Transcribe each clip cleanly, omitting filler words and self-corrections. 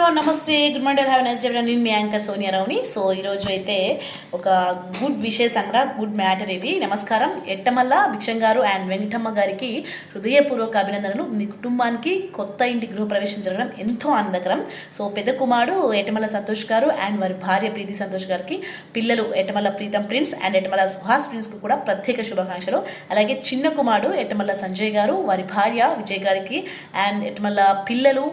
Everyone, నమస్తే, good morning, have nice day. నేను మీ anchor Sonia రావుని. So ఈరోజు అయితే ఒక గుడ్ విషెస్ అనగా గుడ్ మ్యాటర్ ఇది. నమస్కారం. ఎట్టమల్ల భిక్షం గారు అండ్ వెంకటమ్మ గారికి హృదయపూర్వక అభినందనలు. మీ కుటుంబానికి కొత్త ఇంటి గృహప్రవేశం జరగడం ఎంతో ఆనందకరం. సో పెద్ద కుమారుడు ఎట్టమల్ల సంతోష్ గారు అండ్ వారి భార్య ప్రీతి సంతోష్ గారికి, పిల్లలు ఎట్టమల్ల ప్రీతం ప్రిన్స్ అండ్ ఎట్టమల్ల సుహాస్ ప్రిన్స్కు కూడా ప్రత్యేక శుభాకాంక్షలు. అలాగే చిన్న కుమారుడు ఎట్టమల్ల సంజయ్ గారు, వారి భార్య విజయ్ గారికి అండ్ ఎట్టమల్ల పిల్లలు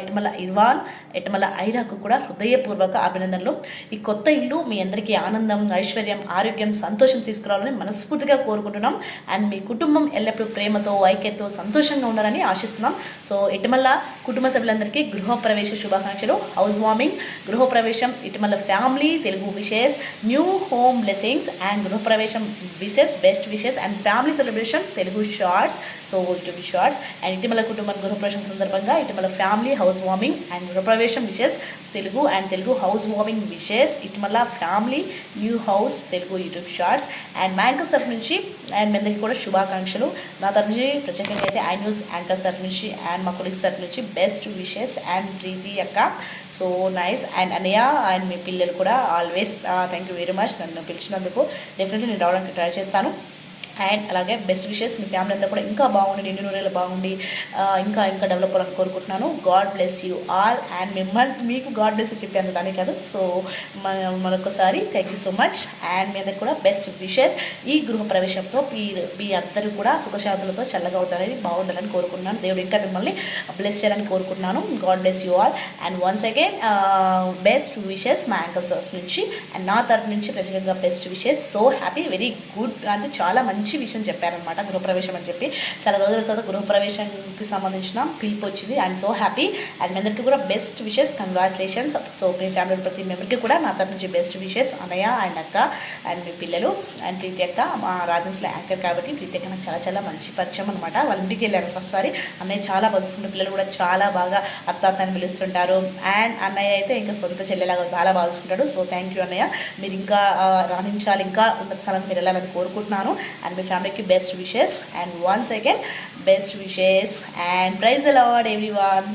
ఎట్టమల్ల ఇర్వాన్, ఎట్టమల్ల ఐరాకు కూడా హృదయపూర్వక అభినందనలు. ఈ కొత్త ఇల్లు మీ అందరికీ ఆనందం, ఐశ్వర్యం, ఆరోగ్యం, సంతోషం తీసుకురావాలని మనస్ఫూర్తిగా కోరుకుంటున్నాం. అండ్ మీ కుటుంబం ఎల్లప్పుడూ ప్రేమతో, ఐక్యతతో, సంతోషంగా ఉండాలని ఆశిస్తున్నాం. సో ఎట్టమల్ల కుటుంబ సభ్యులందరికీ గృహప్రవేశ శుభాకాంక్షలు. హౌస్ వార్మింగ్, గృహప్రవేశం, Ettamalla family Telugu wishes, new home blessings and గృహప్రవేశం wishes, best wishes and family celebration Telugu shorts. So YouTube shorts and Itimala కుటుంబం గృహప్రవేశం సందర్భంగా Itimala family house warming and గృహప్రవేశం wishes Telugu and Telugu house warming wishes, Itimala family new house Telugu YouTube shorts and మా anchor తరఫు నుంచి and మీ అందరికీ కూడా శుభాకాంక్షలు. నా తరఫు నుంచి ప్రత్యేకంగా అయితే ఐ న్యూస్ యాంకర్ తరఫు నుంచి అండ్ మా కొలీగ్స్ తరఫు నుంచి బెస్ట్ విషెస్ అండ్ ప్రీతి అక్క. So nice. అండ్ అన్నయ్య అండ్ మీ పిల్లలు కూడా always thank you very much. నన్ను పిలిచినందుకు డెఫినెట్లీ నేను రావడానికి ట్రై చేస్తాను. అండ్ అలాగే బెస్ట్ విషెస్, మీ ఫ్యామిలీ అంతా కూడా ఇంకా బాగుండి, నిండు నూరేళ్ళు బాగుండి ఇంకా ఇంకా డెవలప్ అవ్వాలని కోరుకుంటున్నాను. God bless you all. And మీకు గాడ్ బ్లెస్ చెప్పేంత దాని కాదు. సో మరొకసారి thank you so much. And మీ అందరికి కూడా బెస్ట్ విషెస్. ఈ గృహప్రవేశంతో మీ అందరూ కూడా సుఖశాంతులతో చల్లగా ఉండాలని, బాగుండాలని కోరుకుంటున్నాను. దేవుడు ఇంకా మిమ్మల్ని బ్లెస్ చేయాలని కోరుకుంటున్నాను. God bless you all. And once again best wishes మా యాంకర్ తరఫు నుంచి అండ్ నా తరఫు నుంచి ప్రత్యేకంగా best wishes. So happy, very good, అంటే చాలా మంచి విషయం చెప్పారనమాట గృహప్రవేశం అని చెప్పి. చాలా రోజుల తర్వాత గృహప్రవేశానికి సంబంధించిన పిలుపు వచ్చింది. I'm so happy. అండ్ మీ అందరికీ కూడా బెస్ట్ విషెస్, కంగ్రాచులేషన్స్. సో మీ ఫ్యామిలీ ప్రతి మెంబర్కి కూడా నా తరఫు నుంచి బెస్ట్ విషెస్. అన్నయ్య అండ్ అక్క అండ్ మీ పిల్లలు అండ్ ప్రీతి అక్క మా రాజన్స్లో యాంకర్ కాబట్టి ప్రీతి అక్క నాకు చాలా చాలా మంచి పరిచయం అనమాట. వాళ్ళ ఇంటికి వెళ్ళాను ఫస్ట్ సారి. అన్నయ్య చాలా బతుకుతుంటారు, పిల్లలు కూడా చాలా బాగా అత్త అని పిలుస్తుంటారు. అండ్ అన్నయ్య అయితే ఇంకా సొంత చెల్లెలాగా చాలా బాగా చూసుకుంటాడు. సో థ్యాంక్ యూ అన్నయ్య, మీరు ఇంకా రాణించాలి, ఇంకా ఉన్నత స్థలానికి మీరు వెళ్ళాలని కోరుకుంటున్నాను. అండ్ మీ ఫ్యామిలీకి best wishes. And once again best wishes and praise the Lord everyone.